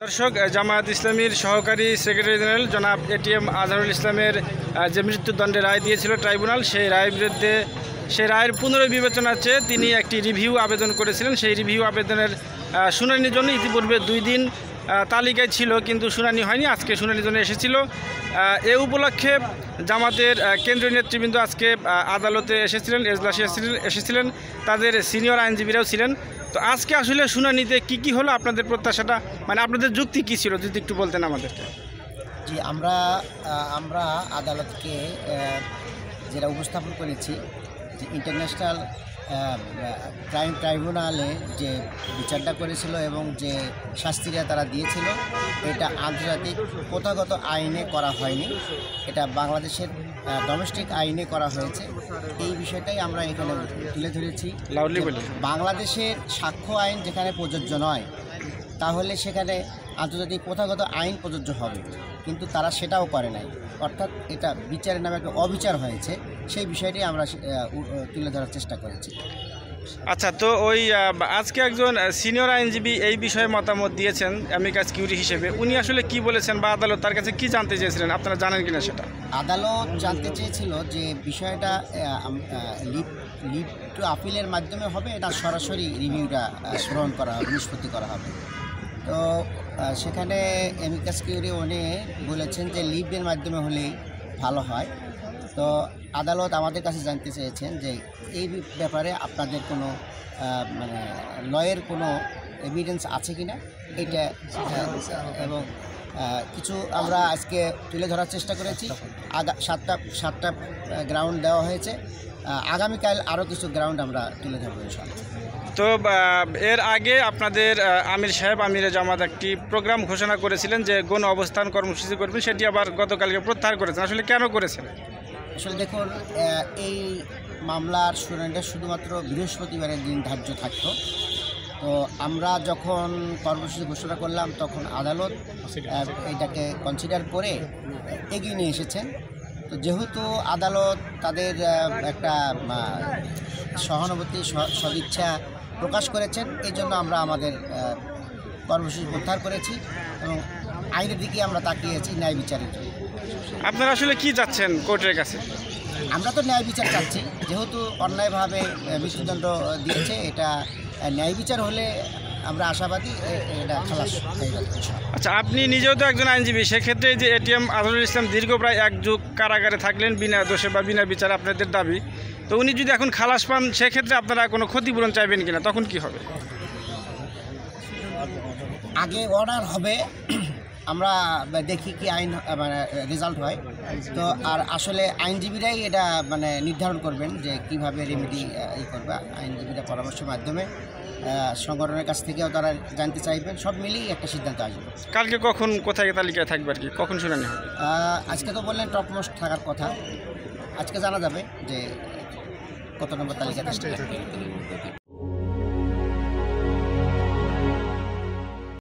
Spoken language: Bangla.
দর্শক, জামায়াত ইসলামীর সহকারী সেক্রেটারি জেনারেল জনাব এটিএম আজহারুল ইসলামের যে মৃত্যুদণ্ডের রায় দিয়েছিল ট্রাইব্যুনাল, সেই রায়ের বিরুদ্ধে সেই রায়ের পুনর্বিবেচনার চেয়ে তিনি একটি রিভিউ আবেদন করেছিলেন। সেই রিভিউ আবেদনের শুনানির জন্য ইতিপূর্বে 2 দিন তালিকায় ছিল, কিন্তু শুনানি হয়নি। আজকে শুনানির জন্য এসেছিল। এ উপলক্ষে জামাতের কেন্দ্রীয় নেতৃবৃন্দ আজকে আদালতে এসেছিলেন, এজলাসে এসেছিলেন, তাদের সিনিয়র আইনজীবীরাও ছিলেন। তো আজকে আসলে শুনানিতে কি হলো, আপনাদের প্রত্যাশাটা, মানে আপনাদের যুক্তি কী ছিল, যদি একটু বলতেন আমাদেরকে। জি, আমরা আদালতকে যেটা উপস্থাপন করেছি যে ইন্টারন্যাশনাল ক্রাইম ট্রাইব্যুনালে যে বিচারটা করেছিল এবং যে শাস্তিটা তারা দিয়েছিল, এটা আন্তর্জাতিক প্রথাগত আইনে করা হয়নি, এটা বাংলাদেশের ডোমেস্টিক আইনে করা হয়েছে। এই বিষয়টাই আমরা এখানে তুলে ধরেছি। বাংলাদেশের সাক্ষ্য আইন যেখানে প্রযোজ্য নয়, তাহলে সেখানে আন্তর্জাতিক প্রথাগত আইন প্রযোজ্য হবে, কিন্তু তারা সেটাও করে নাই। অর্থাৎ এটা বিচারের নামে একটা অবিচার হয়েছে, সেই বিষয়টি আমরা তুলে ধরার চেষ্টা করেছি। আচ্ছা, তো ওই আজকে একজন সিনিয়র আইনজীবী এই বিষয়ে মতামত দিয়েছেন অ্যামিকাস কিউরি হিসেবে। উনি আসলে কি বলেছেন বা আদালত তার কাছে কি জানতে চেয়েছিলেন, আপনারা জানেন কিনা সেটা? আদালত জানতে চেয়েছিল যে বিষয়টা লিভ টু আপিলের মাধ্যমে হবে, এটা সরাসরি রিভিউটা শ্রবণ করা হবে, নিষ্পত্তি করা হবে। তো সেখানে অ্যামিকাস কিউরি উনি বলেছেন যে লিভের মাধ্যমে হলেই ভালো হয়। তো আদালত আমাদের কাছে জানতে চেয়েছেন যে এই ব্যাপারে আপনাদের কোনো মানে লয়ের কোনো এভিডেন্স আছে কি না, এটা এবং কিছু আমরা আজকে তুলে ধরার চেষ্টা করেছি। সাতটা গ্রাউন্ড দেওয়া হয়েছে, আগামীকাল আরও কিছু গ্রাউন্ড আমরা তুলে ধরবো ইনশাআল্লাহ। তো এর আগে আপনাদের আমির সাহেব, আমিরে জামাত একটি প্রোগ্রাম ঘোষণা করেছিলেন যে গণ অবস্থান কর্মসূচি করবেন, সেটি আবার গতকালকে প্রত্যাহার করেছেন। আসলে কেন করেছেন? আসলে দেখুন, এই মামলার শুনানিটা শুধুমাত্র বৃহস্পতিবারের দিন ধার্য থাকতো। তো আমরা যখন কর্মসূচি ঘোষণা করলাম, তখন আদালত এটাকে কনসিডার করে এগিয়ে নিয়ে এসেছেন। তো যেহেতু আদালত তাদের একটা সহানুভূতি সদিচ্ছা প্রকাশ করেছেন, এই জন্য আমরা আমাদের কর্মসূচি প্রত্যাহার করেছি এবং আইনের দিকে আমরা তাকিয়েছি ন্যায় বিচারের জন্য। আপনারা আসলে কি চাচ্ছেন কোর্টের কাছে? আমরা তো ন্যায় বিচার চাচ্ছি, যেহেতু অন্যায়ভাবে মৃত্যুদণ্ড দিয়েছে, এটা ন্যায় বিচার হলে আমরা আশাবাদী এটা খালাস হয়ে যাবে। আচ্ছা, আপনি নিজেও তো একজন আইনজীবী, সেক্ষেত্রে যে এটিএম আজহারুল ইসলাম দীর্ঘ প্রায় 1 যুগ কারাগারে থাকলেন বিনা দোষে বা বিনা বিচারে, আপনাদের দাবি। তো উনি যদি এখন খালাস পান, সেক্ষেত্রে আপনারা কোনো ক্ষতিপূরণ চাইবেন কিনা, তখন কি হবে? আগে অর্ডার হবে, আমরা দেখি কি আইন মানে রেজাল্ট হয়। তো আর আসলে আইনজীবীরাই এটা মানে নির্ধারণ করবেন যে কিভাবে রেমেডি করবে। আইনজীবীরা পরামর্শের মাধ্যমে সংগঠনের কাছ থেকেও তারা জানতে চাইবেন, সব মিলিয়ে একটা সিদ্ধান্ত আসবে। কালকে কখন কোথায় তালিকায় থাকবে আর কি, কখন শুনানি হবে? আজকে তো বললেন টপমোস্ট থাকার কথা, আজকে জানা যাবে যে কত নম্বর তালিকা থাকবে।